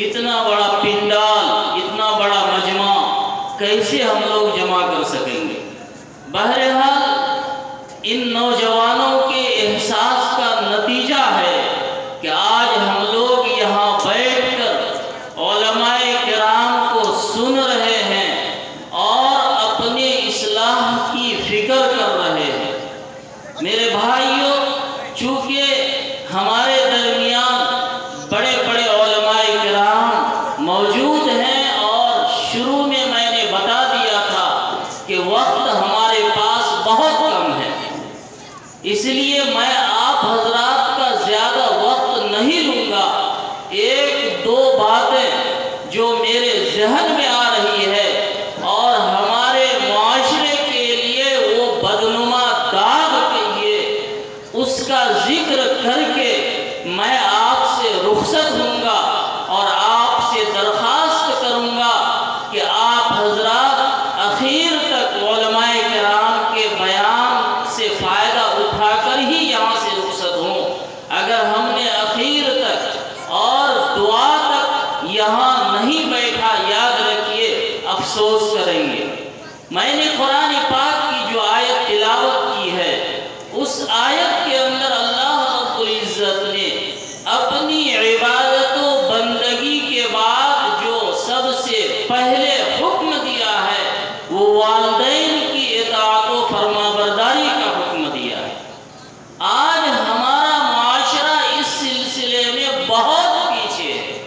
اتنا بڑا پنڈال، اتنا بڑا مجمع کیسے ہم لوگ جمع کر سکیں گے؟ بہرحال ان نوجوانوں کے احساس کا نتیجہ ہے کہ آج ہم لوگ یہاں بیٹھ کر علماء کرام کو سن رہے ہیں اور اپنے اصلاح کی فکر کر رہے ہیں۔ میرے بھائیوں، چونکہ ہمارے درمیان بڑے بڑے علماء کرام موجود ہیں اور شروع میں نے بتا دیا تھا کہ وقت ہمارے پاس بہت کم ہے، اس لیے میں آپ حضرات کا زیادہ وقت نہیں لوں گا۔ ایک دو باتیں جو میرے ذہن میں آ رہی ہے اور ہمارے معاشرے کے لیے وہ بدنما داغ کہیے، اس کا ذکر کر کے میں آپ سے رخصت ہوں گا اور آپ سے درخواست کروں گا کہ آپ حضرات اخیر تک علماء کرام کے بیان سے فائدہ اٹھا کر ہی یہاں سے رخصت ہوں۔ اگر ہم نے اخیر تک اور دعا تک یہاں نہیں بیٹھا، یاد رکھیے افسوس کریں گے۔ میں نے قرآن پاک کی جو آیت تلاوت کی ہے، اس آیت کے اندر اللہ رب العزت نے اپنی عبادت و بندگی کے بعد جو سب سے پہلے حکم دیا ہے وہ والدین کی اطاعت و فرما برداری کا حکم دیا ہے۔ آج ہمارا معاشرہ اس سلسلے میں بہت پیچھے ہے۔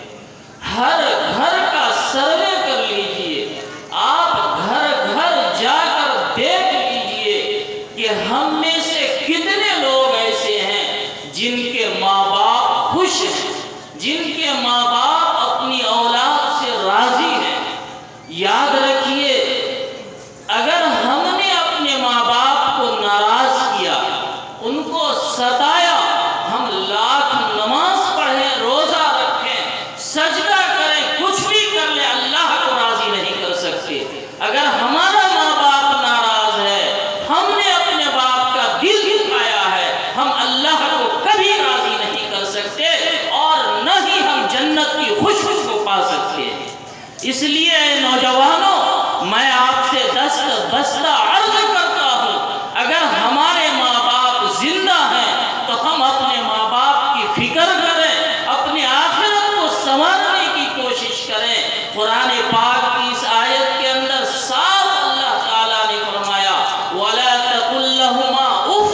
ہر گھر کا سروے کر لیجئے، آپ گھر گھر جا کر دیکھ لیجئے کہ ہم میں سے کتنے لوگ ایسے ہیں جن کے ماں باپ خوش ہیں، جن کے ماں باپ اپنی اولاد سے راضی ہیں۔ یاد رکھیے، اگر ہم نے اپنے ماں باپ کو ناراض کیا، ان کو ستایا، ہم لاکھ نماز پڑھیں، روزہ رکھیں، سجدہ کریں، کچھ بھی کر لیں، اللہ کو راضی نہیں کر سکتے۔ اگر ہمارا ماں باپ ناراض ہے، ہم نے اپنے باپ کا دل دکھایا ہے، ہم اللہ کو کبھی راضی نہیں کر سکتے اور نہ ہی ہم جنت کی خوشبو کو پا سکتے ہیں۔ اس لیے اے نوجوانوں، میں آپ سے دست بستہ عرض کرتا ہوں، اگر ہمارے ماں باپ زندہ ہیں تو ہم اپنے ماں باپ کی فکر کریں، اپنے آخرت کو سنوارنے کی کوشش کریں۔ قرآن پاک کی اس آیت کے اندر صاف اللہ تعالیٰ نے فرمایا وَلَا تَقُلْ لَهُمَا اُفٍّ،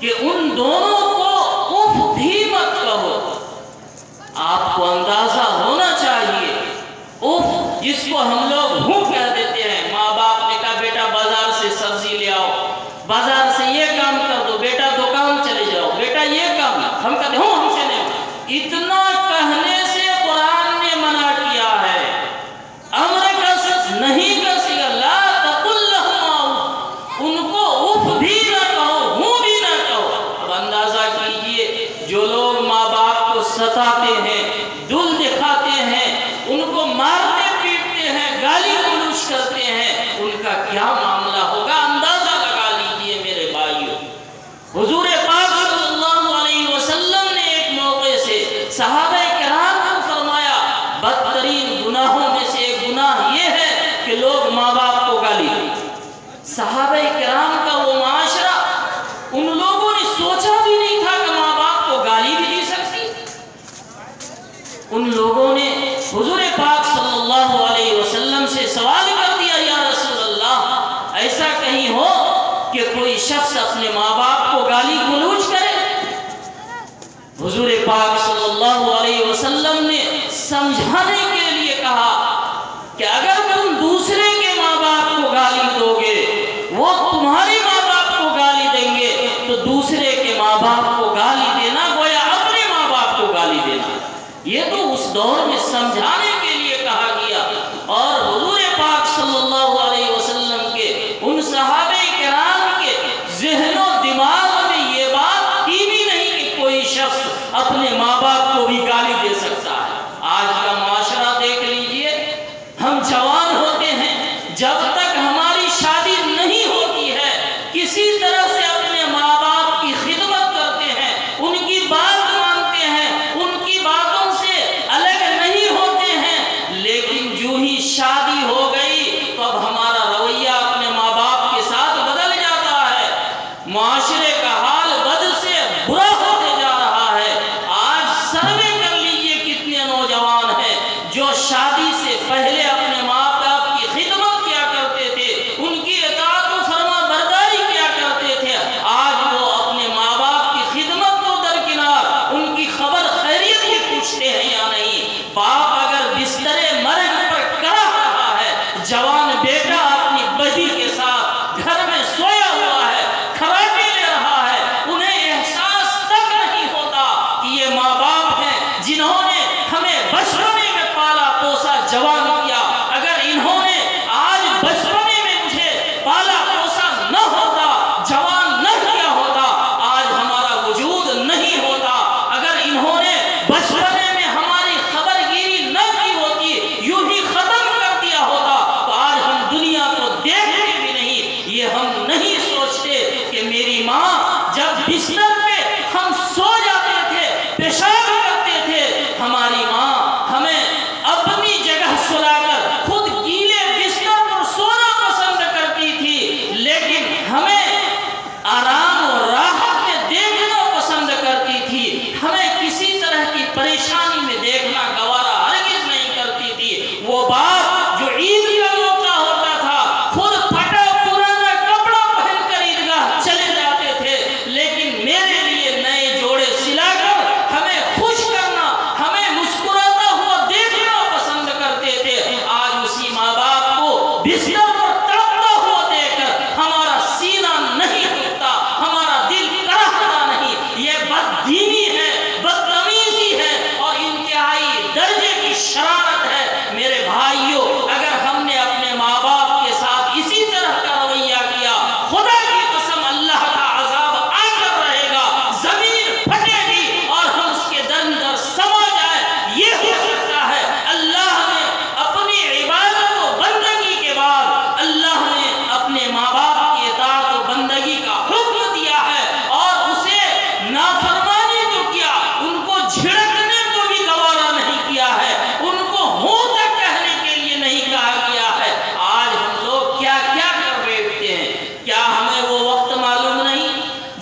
کہ ان دونوں کو اف بھی مت کہو۔ آپ کو اندازہ ہونا چاہیے، اف جس کو ہم لوگ ہوں کہہ دیتے ہیں۔ ماں باپ نے کہا بیٹا بازار سے سبزی لے آؤ، بازار سے یہ کام کر دو، بیٹا دکان چلے جاؤ، بیٹا یہ کام، ہم کہتے ہیں ہم سے نہیں۔ اتنا کہنے سے قرآن نے منع کیا ہے، امر کا نہیں کا صیغہ، لا تقل لهما اف، ان کو اف بھی نہ کہو، ہوں بھی نہ کہو۔ اب اندازہ کیجئے، جو لوگ ماں باپ کو ستاتے ہیں، دل دکھاتے ہیں، ان کو مارتے پیٹتے ہیں، گالی گلوچ کرتے ہیں، ان کا کیا معاملہ ہوگا؟ اندازہ لگا لیجئے میرے بھائیوں۔ حضور پاک صلی اللہ علیہ وسلم نے ایک موقع سے صحابہ کرام کو فرمایا بدترین گناہوں میں سے ایک گناہ یہ ہے کہ لوگ ماں باپ کو گالی دیں۔ صحابہ کرام کا وہ معاشرہ، ان لوگوں نے سوچا بھی نہیں تھا کہ ماں باپ کو گالی بھی دی سکتی۔ ان لوگوں نے حضور پاک صلی اللہ علیہ وسلم سے سوال کر دیا، یا رسول اللہ، ایسا کہیں ہو کہ کوئی شخص اپنے ماں باپ کو گالی گلوچ کرے؟ حضور پاک صلی اللہ علیہ وسلم نے سمجھانے کے لیے کہا کہ اگر تم دوسرے کے ماں باپ کو گالی دو گے، وہ تمہارے ماں باپ کو گالی دیں گے، تو دوسرے کے ماں باپ کو گالی دینا گویا اپنے ماں باپ کو گالی دینا۔ یہ تو اس دور میں سمجھانے کے لیے کہا گیا، اور حضور پاک صلی اللہ علیہ وسلم کے ان صحابہ کرام کے ذہن و دماغ میں یہ بات تھی بھی نہیں کہ کوئی شخص اپنے ماں باپ کو بھی گالی دے سکتا ہے۔ آج کا معاشرہ دیکھ لیجئے، ہم جوان ہوتے ہیں، جب تک ہماری شادی نہیں ہوتی ہے، کسی طرح سے اپنے ماں باپ کی خدمت کرتے ہیں، ان کی بات مانتے ہیں، ان کی باتوں سے بچپنے میں ہماری خبر گیری نہ کی ہوتی، یوں ہی ختم کر دیا ہوتا، تو آج ہم دنیا کو دیکھتے بھی نہیں۔ یہ ہم نہیں سوچتے کہ میری ماں جب بستر پہ ہم سو جاتے تھے، پیشاب کرتے تھے، ہماری ماں ہمیں اپنی جگہ سلا کر خود گیلے بستر پر سونا پسند کرتی تھی، لیکن ہمیں آرام اور راحت میں دیکھنا پسند کرتی تھی، ہمیں کسی طرح کی پریشانی میں دیکھنا گوارا ہرگز نہیں کرتی تھی۔ وہ باپ جو عید کا موقع ہوتا تھا خود پھٹا پرانا کپڑا پہن کر عیدگاہ چلے جاتے تھے، لیکن میرے لیے نئے جوڑے سلا کر ہمیں خوش کرنا، ہمیں مسکراتا ہوا دیکھنا پسند کرتے تھے۔ آج اسی ماں باپ کو بستر پر تڑپتا ہوا دیکھ کر ہمارا سینہ نہیں ٹوٹتا، ہمارا دل کڑھتا نہیں۔ یہ بددینی ہے، بدتمیزی ہے اور انتہائی درجے کی شرارت ہے۔ میرے بھائیوں، اگر ہم نے اپنے ماں باپ کے ساتھ اسی طرح کا رویہ کیا، خدا کی قسم اللہ کا عذاب آ کر رہے گا، زمین پھٹے گی اور ہم اس کے در اندر سما جائے۔ یہ ہو سکتا ہے اللہ نے اپنی عبادت و بندگی کے بعد اللہ نے اپنے ماں باپ کی اطاعت و بندگی کا حکم دیا ہے اور اسے نافرمانی تو کیا، ان کو جھڑکنے کو بھی گوارا نہیں کیا ہے، ان کو ہوں تک کہنے کے لیے نہیں کہا گیا ہے۔ آج ہم لوگ کیا کیا کر بیٹھتے ہیں، کیا ہمیں وہ وقت معلوم نہیں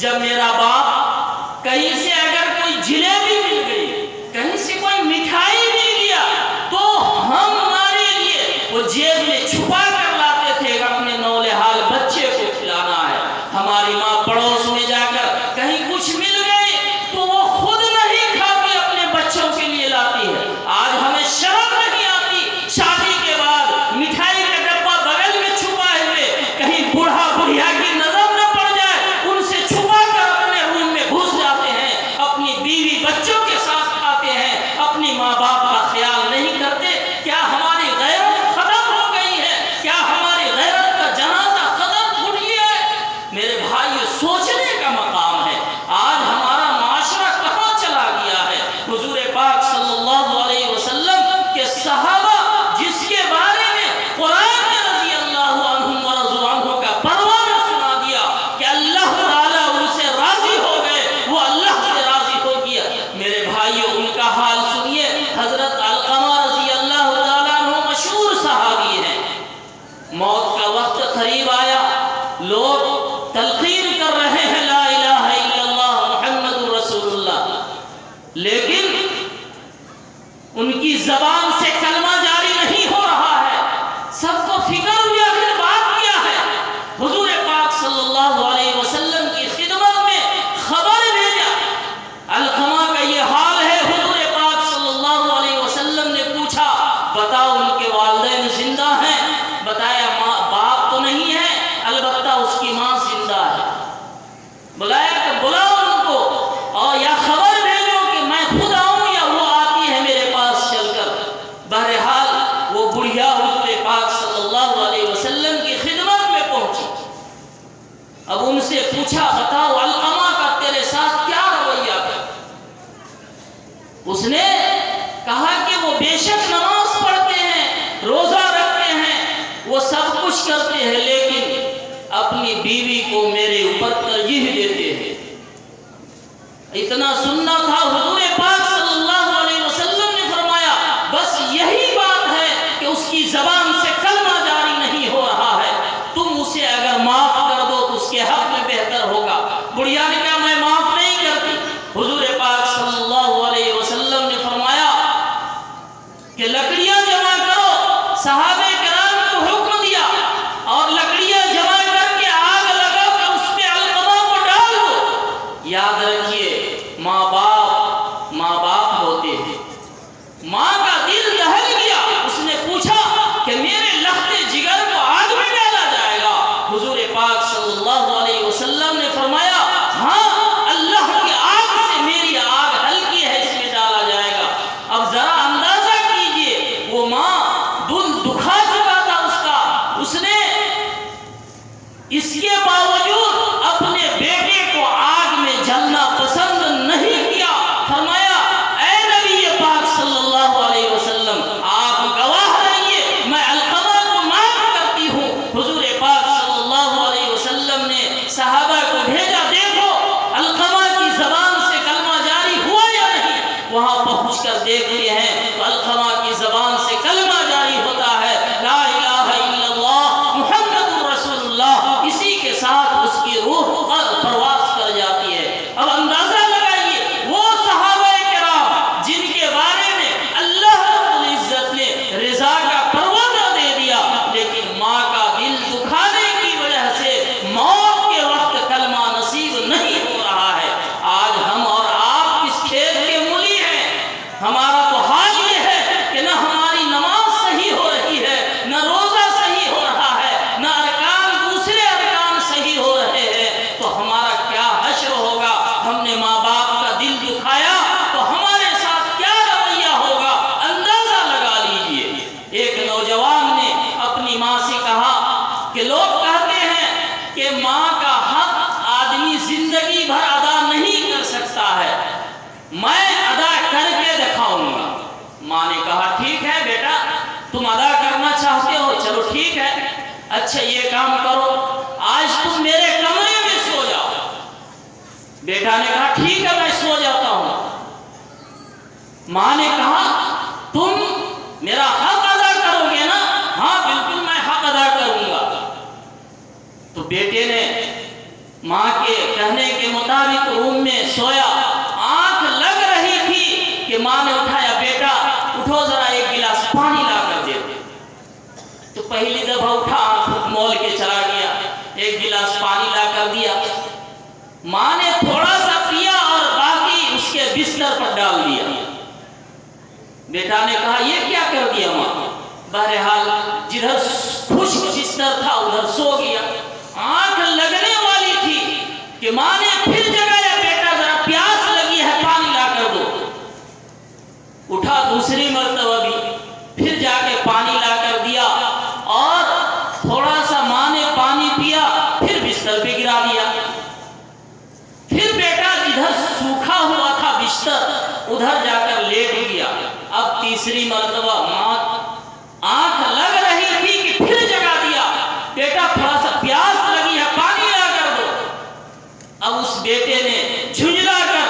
جب میرا باپ کہیں سے اگر کوئی جلیبی مل گئی، کہیں سے کوئی مٹھائی مل گیا، تو ہم ہمارے لیے وہ جیب میں چھپا کر لاتے تھے، اپنے نولہال بچے کو کھلانا ہے۔ ہماری ماں پڑوس میں جا کر کہیں کچھ مل گئے تو وہ خود نہیں کھاتی، اپنے بچوں کے لیے لاتی ہے۔ آج ہمیں شرم نہیں آتی شادی کے بعد مٹھائی کا ڈبہ بغل میں چھپائے ہوئے، کہیں بوڑھا بڑھیا کی نظر نہ پڑ جائے، ان سے چھپا کر اپنے روم میں گھس جاتے ہیں، اپنی بیوی بچوں کے ساتھ کھاتے ہیں، اپنی ماں باپ کا خیال نہیں کرتے۔ کیا ہماری غیرت ختم ہو گئی ہے؟ کیا ہماری غیرت کا جنازہ ختم ٹوٹ گیا ہے؟ میرے بھائی، سوچنے کا مقام ہے آج ہمارا معاشرہ کہاں چلا گیا ہے۔ حضور پاک صلی اللہ علیہ وسلم کے صحابہ جس کے بارے میں قرآن نے رضی اللہ عنہم ورضوا عنہ کا پروانہ سنا دیا کہ اللہ تعالیٰ ان سے راضی ہو گئے، وہ اللہ سے راضی ہو گیا۔ میرے بھائیوں، ان کا حال سنیے۔ حضرت علقمہ رضی اللہ تعالیٰ عنہ مشہور صحابی ہیں، موت کا وقت قریب آیا، لوگ تلقین کر رہے ہیں لا الہ الا اللہ محمد رسول اللہ، لیکن ان کی زبان سے کلمہ جاری نہیں ہو رہا ہے۔ سب کو فکر ہوئی آخر بات کیا ہے۔ حضور پاک صلی اللہ علیہ وسلم کی خدمت میں خبر بھیجا، علقمہ کا یہ حال ہے۔ حضور پاک صلی اللہ علیہ وسلم نے پوچھا، بتاؤ ان کے والدین زندہ ہیں؟ بتایا باپ تو نہیں ہے، البتہ اس کی ماں زندہ ہے۔ بلایا کہ بلاؤ ان کو اور یا خبر بھیجو کہ میں خود آؤں یا وہ آتی ہے میرے پاس چل کر۔ بہرحال وہ بڑھیا حضور پاک صلی اللہ علیہ وسلم کی خدمت میں پہنچی۔ اب ان سے پوچھا، بتاؤ علقمہ کا تیرے ساتھ کیا رویہ ہے؟ اس نے کہا کہ وہ بے شک نماز پڑھتے ہیں، روزہ رکھتے ہیں، وہ سب کچھ کرتے ہیں، لیکن اپنی بیوی کو میرے اوپر ترجیح دیتے ہیں۔ اتنا سننا تھا، حضور پاک صلی اللہ علیہ وسلم نے فرمایا بس یہی بات ہے کہ اس کی زبان سے کلمہ جاری نہیں ہو رہا ہے، تم اسے اگر معاف کر دو تو اس کے حق میں بہتر ہوگا۔ بڑھیا نے کہا میں معاف نہیں کرتی۔ حضور پاک صلی اللہ علیہ وسلم نے فرمایا کہ لکڑیاں جمع کرو۔ صحابہ کرام کو حکم دیا اور لکڑیاں جمع کر کے آگ لگا کر اس پہ علقمہ کو ڈال دو۔ یاد رکھیے، ماں باپ ہوتے ہیں۔ ماں کا دل دہل گیا، اس نے پوچھا کہ میرے لختے جگر کو آگ میں ڈالا جائے گا؟ حضور پاک صلی اللہ علیہ وسلم نے فرمایا ہاں، اللہ کی آگ سے میری آگ ہلکی ہے، اس میں ڈالا جائے گا۔ اب ذرا اندازہ کیجئے، وہ ماں دل دکھا چکا تھا اس کا، اس نے اس کے باوجود اپنے بیٹے کو آگ میں جلنا پسند نہیں کیا۔ فرمایا اے نبی پہنچ کر دیکھتے ہیں تو علقمہ کی زبان سے کلمہ جاری ہوتا ہے، لا الہ الا اللہ محمد رسول اللہ، اسی کے ساتھ اس کی روح پرواز کر جاتی ہے۔ اب اندازہ لگائیے وہ صحابہ کرام جن کے بارے میں اللہ رب العزت نے رضا کا پروانہ دے دیا، لیکن ماں کا دل دکھانے کی وجہ سے موت کے وقت کلمہ نصیب نہیں ہو رہا ہے۔ آج ہم اور آپ اس کھیل کے مولی ہیں۔ ہمارا تو حال یہ ہے کہ نہ ہماری نماز صحیح ہو رہی ہے، نہ روزہ صحیح ہو رہا ہے، نہ ارکان دوسرے ارکان صحیح ہو رہے ہیں، تو ہمارا کیا حشر ہوگا؟ ہم نے ماں باپ کا دل دکھایا تو ہمارے ساتھ کیا رویہ ہوگا؟ اندازہ لگا لیجئے۔ ایک نوجوان نے اپنی ماں سے کہا کہ لوگ کہتے ہیں کہ ماں کا حق آدمی زندگی بھر ادا نہیں کر سکتا ہے، میں ادا کر کے دکھاؤں گا۔ ماں نے کہا ٹھیک ہے بیٹا، تم ادا کرنا چاہتے ہو، چلو ٹھیک ہے، اچھا یہ کام کرو، آج تم میرے کمرے میں سو جاؤ۔ بیٹا نے کہا ٹھیک ہے میں سو جاتا ہوں۔ ماں نے کہا تم میرا حق ادا کرو گے نا؟ ہاں بالکل میں حق ادا کروں گا۔ تو بیٹے نے ماں کے کہنے کے مطابق روم میں سویا، آنکھ لگ رہی تھی کہ ماں نے اٹھایا، بیٹا اٹھو ذرا ایک گلاس پانی لا کر دے۔ تو پہلی دفعہ اٹھا، آنکھ مول کے چلا گیا، ایک گلاس پانی لا کر دیا۔ ماں نے تھوڑا سا پیا اور باقی اس کے بستر پر ڈال دیا۔ بیٹا نے کہا یہ کیا کر دیا ماں؟ بہرحال جدھر خشک بستر تھا ادھر سو گیا۔ آنکھ لگنے والی تھی کہ ماں نے پھر جگایا، بیٹا ذرا پیاس لگی ہے پانی لا کر دو۔ اٹھا دوسری مرتبہ بھی، پھر جا کے پانی لا کر دیا، اور تھوڑا سا ماں نے پانی پیا، پھر بستر پہ گرا دیا۔ پھر بیٹا جدھر سوکھا ہوا تھا بستر ادھر جا کر لیٹ گیا۔ اب تیسری مرتبہ ماں آنکھ لگ رہی تھی کہ پھر جگا دیا، بیٹا تھوڑا سا پیاس لگی ہے پانی لا کر دو۔ اب اس بیٹے نے جھنجلا کر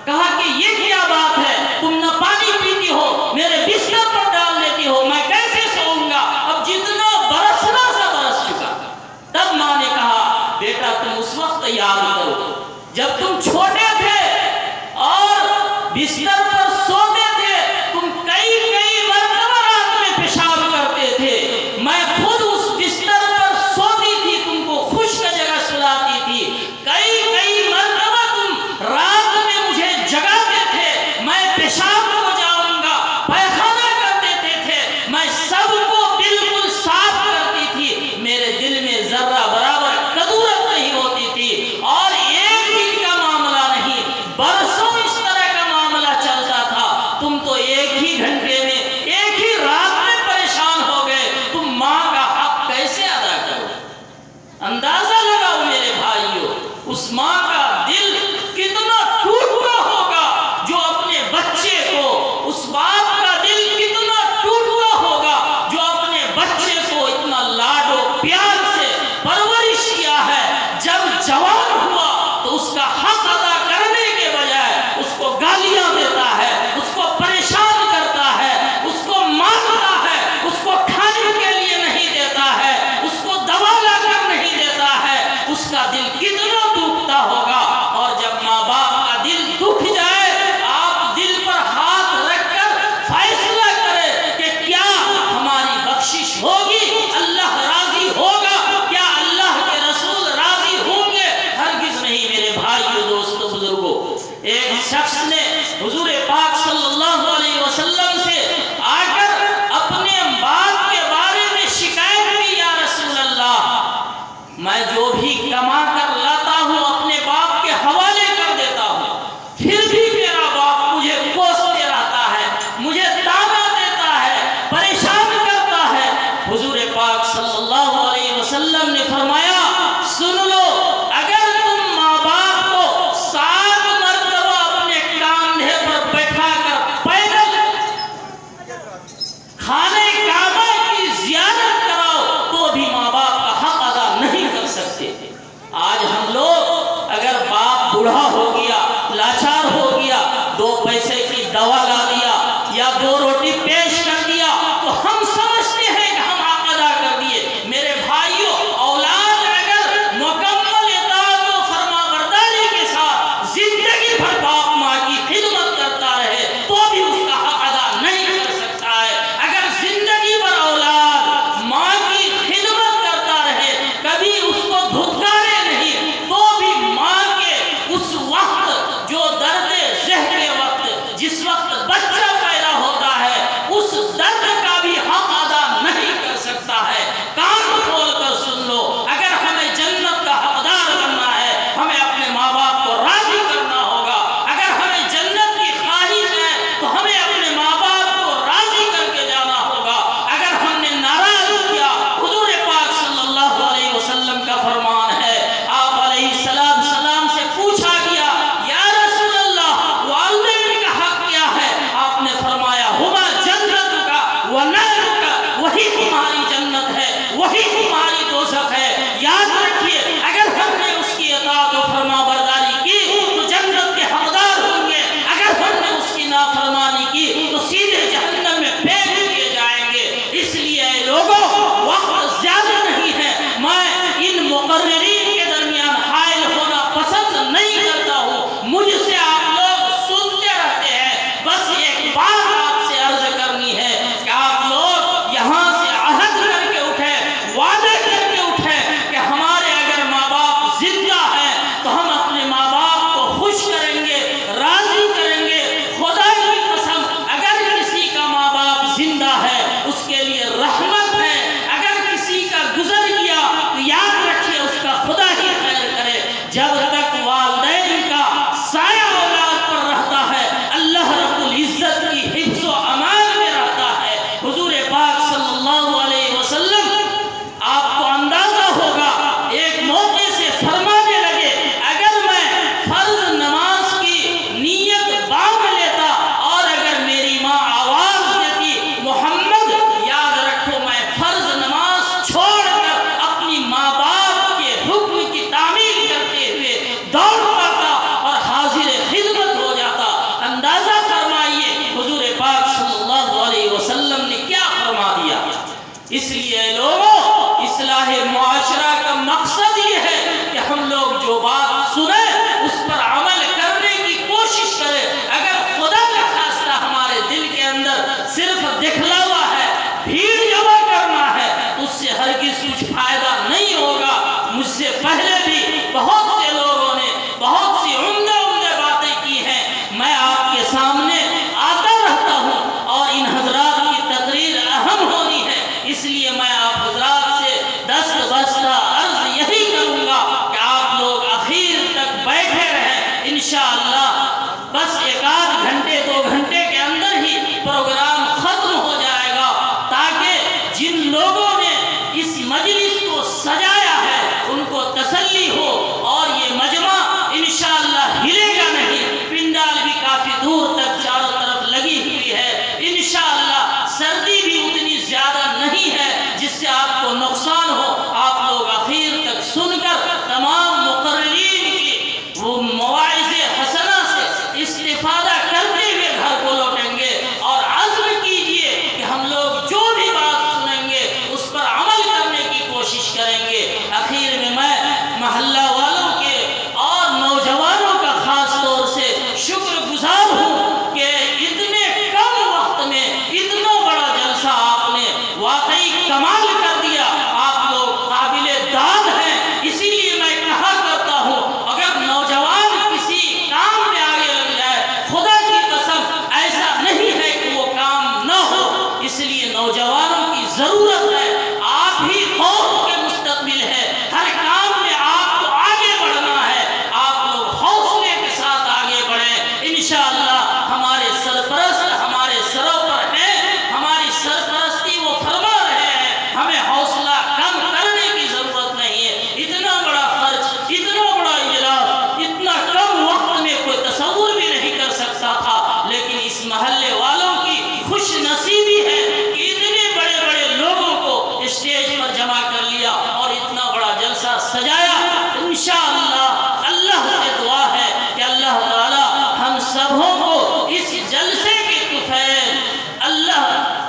کہا کہ یہ کیا بات ہے، تم نہ پانی پیتی ہو، میرے بستر پر ڈال دیتی ہو، میں کیسے سوؤں گا؟ اب جتنا برسنا سا برس چکا۔ تب ماں نے کہا بیٹا تم اس وقت یاد کرو جب تم چھوٹے تھے اور بستر پر سوتے تھے، تم کئی مرتبہ رات میں پیشاب کر